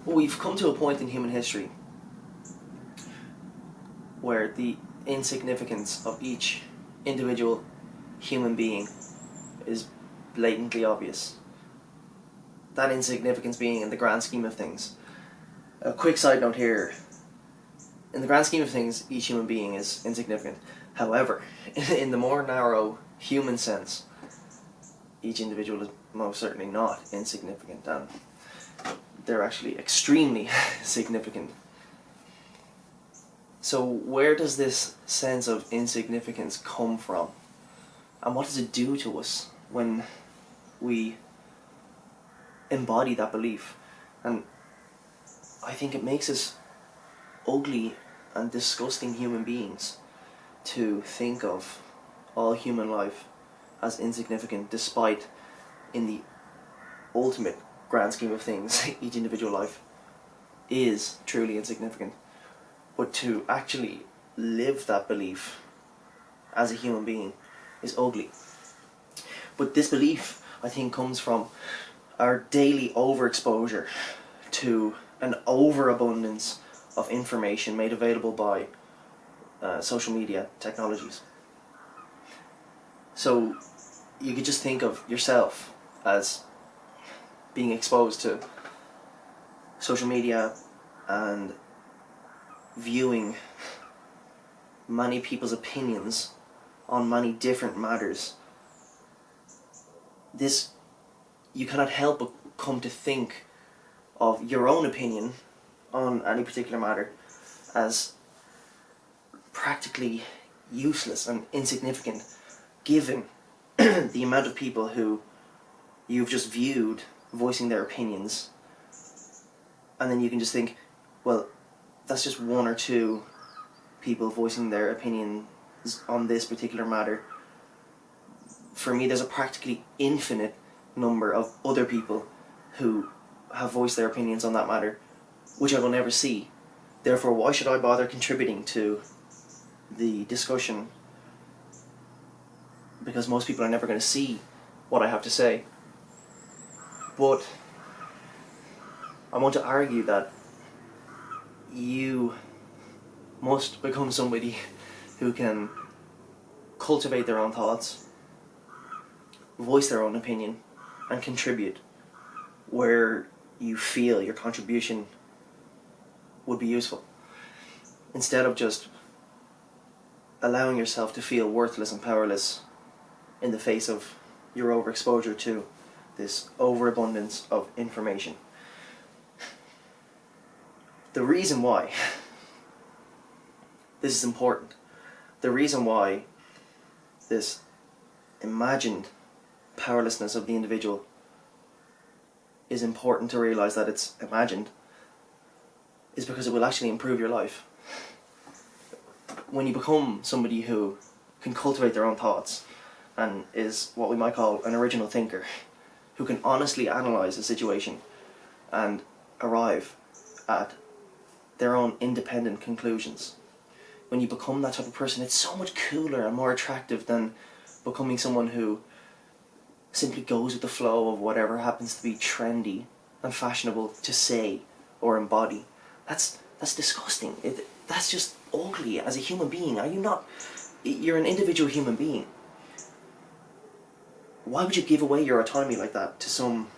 We've come to a point in human history where the insignificance of each individual human being is blatantly obvious. That insignificance being in the grand scheme of things. A quick side note here. In the grand scheme of things, each human being is insignificant. However, in the more narrow human sense, each individual is most certainly not insignificant, and they're actually extremely significant. So where does this sense of insignificance come from? And what does it do to us when we embody that belief? And I think it makes us ugly and disgusting human beings to think of all human life as insignificant, despite in the ultimate grand scheme of things each individual life is truly insignificant. But to actually live that belief as a human being is ugly. But this belief, I think, comes from our daily overexposure to an overabundance of information made available by social media technologies. So you could just think of yourself as being exposed to social media and viewing many people's opinions on many different matters. This, you cannot help but come to think of your own opinion on any particular matter as practically useless and insignificant, given the amount of people who you've just viewed voicing their opinions. And then you can just think, well, that's just one or two people voicing their opinions on this particular matter. For me, there's a practically infinite number of other people who have voiced their opinions on that matter, which I will never see. Therefore, why should I bother contributing to the discussion? Because most people are never going to see what I have to say. But I want to argue that you must become somebody who can cultivate their own thoughts, voice their own opinion, and contribute where you feel your contribution would be useful, instead of just allowing yourself to feel worthless and powerless in the face of your overexposure to this overabundance of information. The reason why this is important, the reason why this imagined powerlessness of the individual is important to realize that it's imagined, is because it will actually improve your life. When you become somebody who can cultivate their own thoughts and is what we might call an original thinker, who can honestly analyze a situation and arrive at their own independent conclusions. When you become that type of person, it's so much cooler and more attractive than becoming someone who simply goes with the flow of whatever happens to be trendy and fashionable to say or embody. That's disgusting. That's just ugly as a human being. Are you not? You're an individual human being. Why would you give away your autonomy like that to some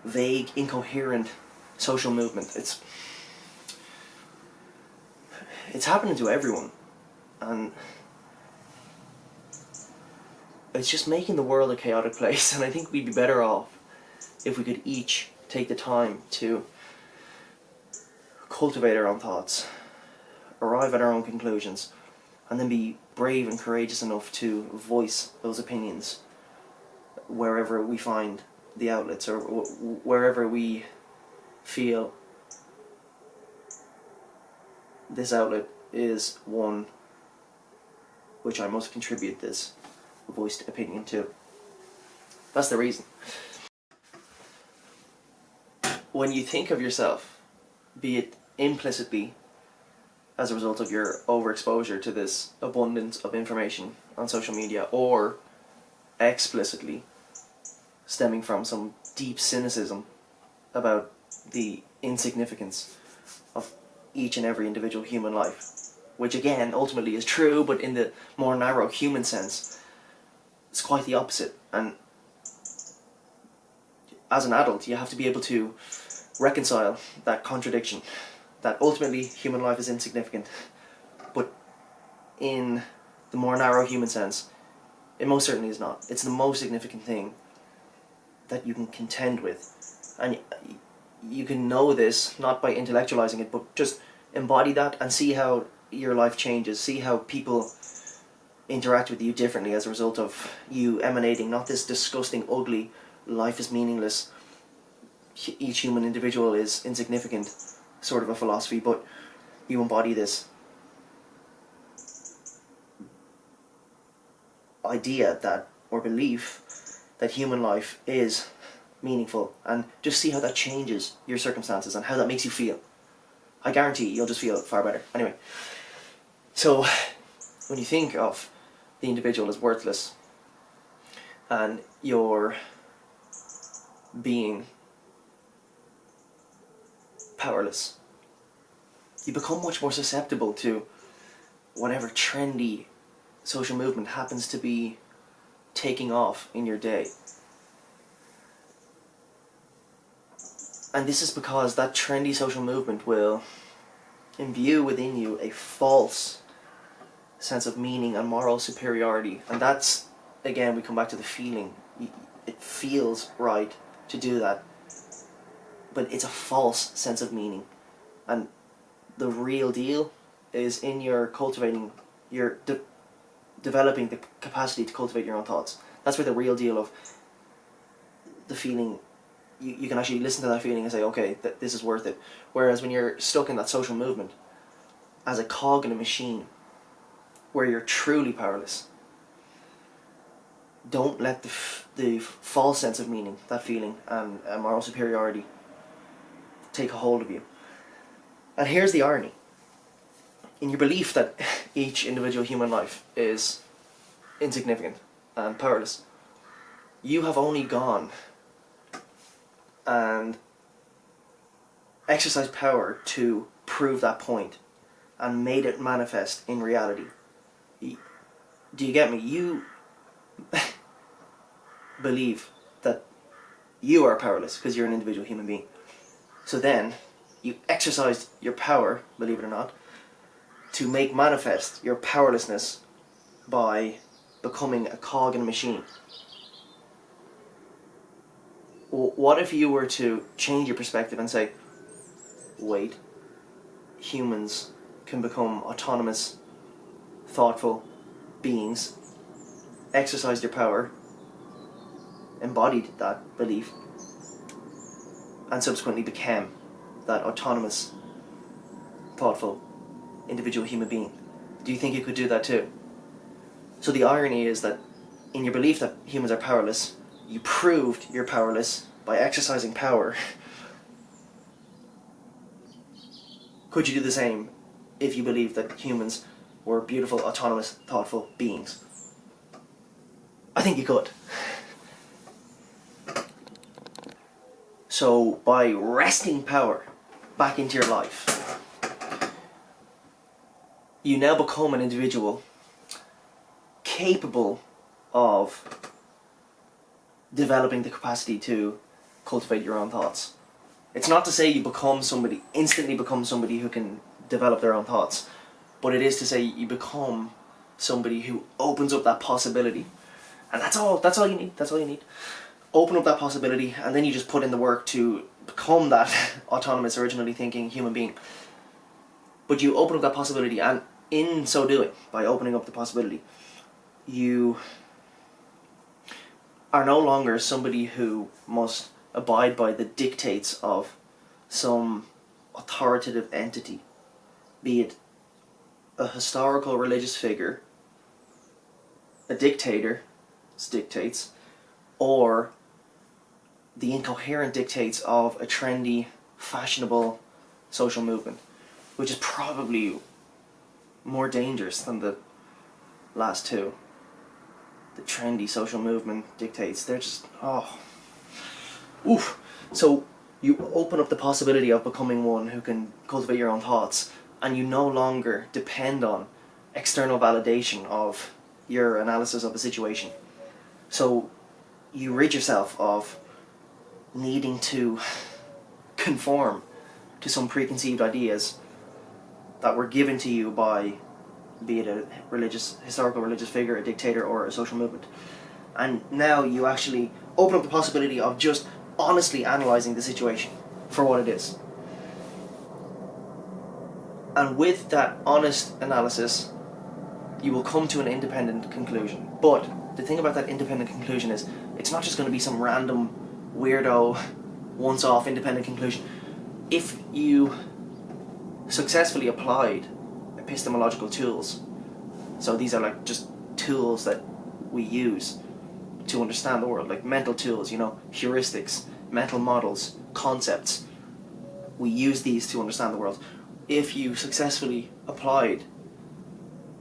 vague, incoherent social movement? It's happening to everyone, and it's just making the world a chaotic place. And I think we'd be better off if we could each take the time to cultivate our own thoughts, arrive at our own conclusions, and then be brave and courageous enough to voice those opinions wherever we find the outlets, or wherever we feel this outlet is one which I must contribute this voiced opinion to. That's the reason. When you think of yourself, be it implicitly as a result of your overexposure to this abundance of information on social media, or explicitly stemming from some deep cynicism about the insignificance of each and every individual human life, which again ultimately is true, but in the more narrow human sense, it's quite the opposite. And as an adult, you have to be able to reconcile that contradiction, that ultimately human life is insignificant, but in the more narrow human sense, it most certainly is not. It's the most significant thing that you can contend with. And you can know this not by intellectualizing it, but just embody that and see how your life changes, see how people interact with you differently as a result of you emanating not this disgusting, ugly, life is meaningless, each human individual is insignificant sort of a philosophy, but you embody this idea that, or belief, that human life is meaningful, and just see how that changes your circumstances and how that makes you feel. I guarantee you'll just feel far better. Anyway, so when you think of the individual as worthless and your being powerless, you become much more susceptible to whatever trendy social movement happens to be taking off in your day. And this is because that trendy social movement will imbue within you a false sense of meaning and moral superiority. And that's, again, we come back to the feeling. It feels right to do that, but it's a false sense of meaning. And the real deal is in your cultivating, your developing the capacity to cultivate your own thoughts. That's where the real deal of the feeling, you can actually listen to that feeling and say, okay, this is worth it. Whereas when you're stuck in that social movement as a cog in a machine where you're truly powerless, don't let the false sense of meaning, that feeling, and moral superiority take a hold of you. And here's the irony. In your belief that each individual human life is insignificant and powerless, you have only gone and exercised power to prove that point and made it manifest in reality. Do you get me? You believe that you are powerless because you're an individual human being. So then you exercised your power, believe it or not, to make manifest your powerlessness by becoming a cog in a machine. What if you were to change your perspective and say, wait, humans can become autonomous, thoughtful beings, exercised your power, embodied that belief, and subsequently became that autonomous, thoughtful, individual human being? Do you think you could do that too? So the irony is that in your belief that humans are powerless, you proved you're powerless by exercising power. Could you do the same if you believed that humans were beautiful, autonomous, thoughtful beings? I think you could. So by wresting power back into your life, you now become an individual capable of developing the capacity to cultivate your own thoughts. It's not to say you instantly become somebody who can develop their own thoughts, but it is to say you become somebody who opens up that possibility. And that's all you need. Open up that possibility, and then you just put in the work to become that autonomous, originally thinking human being. But you open up that possibility, and in so doing, by opening up the possibility, you are no longer somebody who must abide by the dictates of some authoritative entity, be it a historical religious figure, a dictator's dictates, or the incoherent dictates of a trendy, fashionable social movement, which is probably more dangerous than the last two. The trendy social movement dictates, they're just, oof. So you open up the possibility of becoming one who can cultivate your own thoughts, and you no longer depend on external validation of your analysis of a situation. So you rid yourself of needing to conform to some preconceived ideas that were given to you by, be it a historical religious figure, a dictator, or a social movement. And now you actually open up the possibility of just honestly analysing the situation for what it is. And with that honest analysis, you will come to an independent conclusion. But the thing about that independent conclusion is, it's not just going to be some random, weirdo, once-off independent conclusion. If you successfully applied epistemological tools, so these are like just tools that we use to understand the world, like mental tools, heuristics, mental models, concepts. We use these to understand the world. If you successfully applied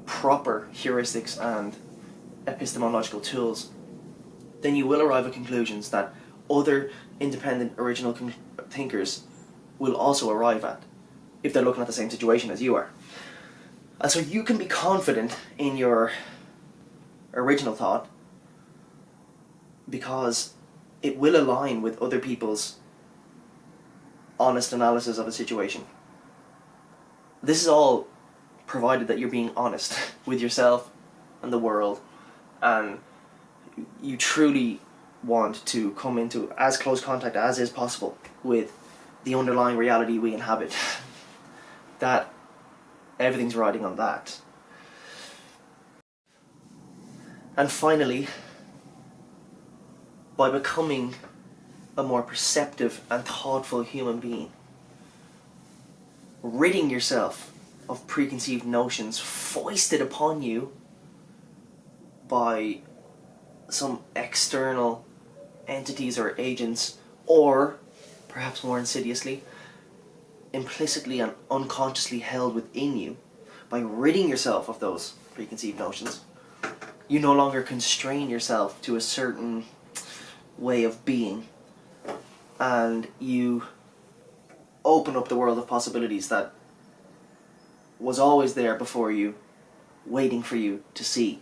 proper heuristics and epistemological tools, then you will arrive at conclusions that other independent original thinkers will also arrive at, if they're looking at the same situation as you are. And so you can be confident in your original thought because it will align with other people's honest analysis of a situation. This is all provided that you're being honest with yourself and the world, and you truly want to come into as close contact as is possible with the underlying reality we inhabit. That everything's riding on that. And finally, by becoming a more perceptive and thoughtful human being, ridding yourself of preconceived notions foisted upon you by some external entities or agents, or perhaps more insidiously, implicitly and unconsciously held within you. By ridding yourself of those preconceived notions, you no longer constrain yourself to a certain way of being, and you open up the world of possibilities that was always there before you, waiting for you to see.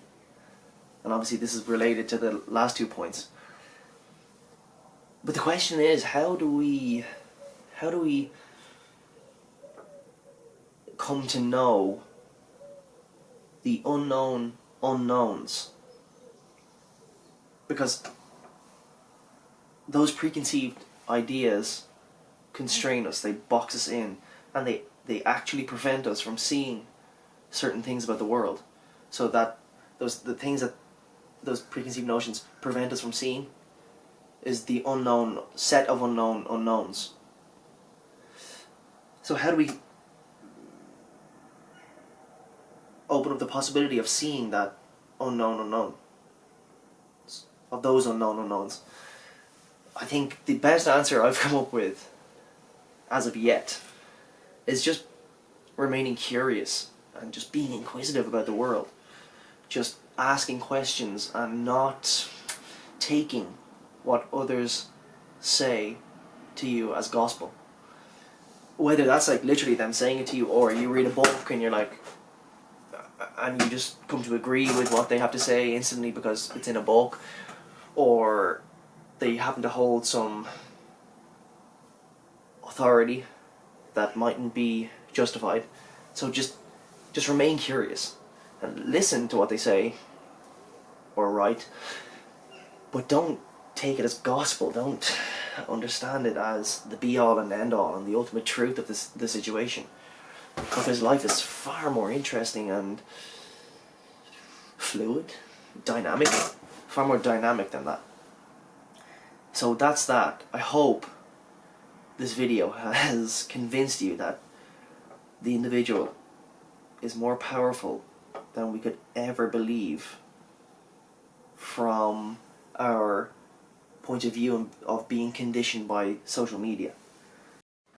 And obviously this is related to the last 2 points. But the question is, how do we come to know the unknown unknowns? Because those preconceived ideas constrain us, they box us in, and they actually prevent us from seeing certain things about the world. So that the things that those preconceived notions prevent us from seeing is the unknown set of unknown unknowns. So how do we open up the possibility of seeing that unknown unknown, of those unknown unknowns? I think the best answer I've come up with as of yet is just remaining curious and just being inquisitive about the world. Just asking questions and not taking what others say to you as gospel. Whether that's like literally them saying it to you, or you read a book and you're like, and you just come to agree with what they have to say instantly because it's in a book, or they happen to hold some authority that mightn't be justified. So just remain curious and listen to what they say or write, but don't take it as gospel. Don't understand it as the be-all and end-all and the ultimate truth of the situation, because life is far more interesting and fluid, dynamic, far more dynamic than that. So that's that. I hope this video has convinced you that the individual is more powerful than we could ever believe from our point of view of being conditioned by social media.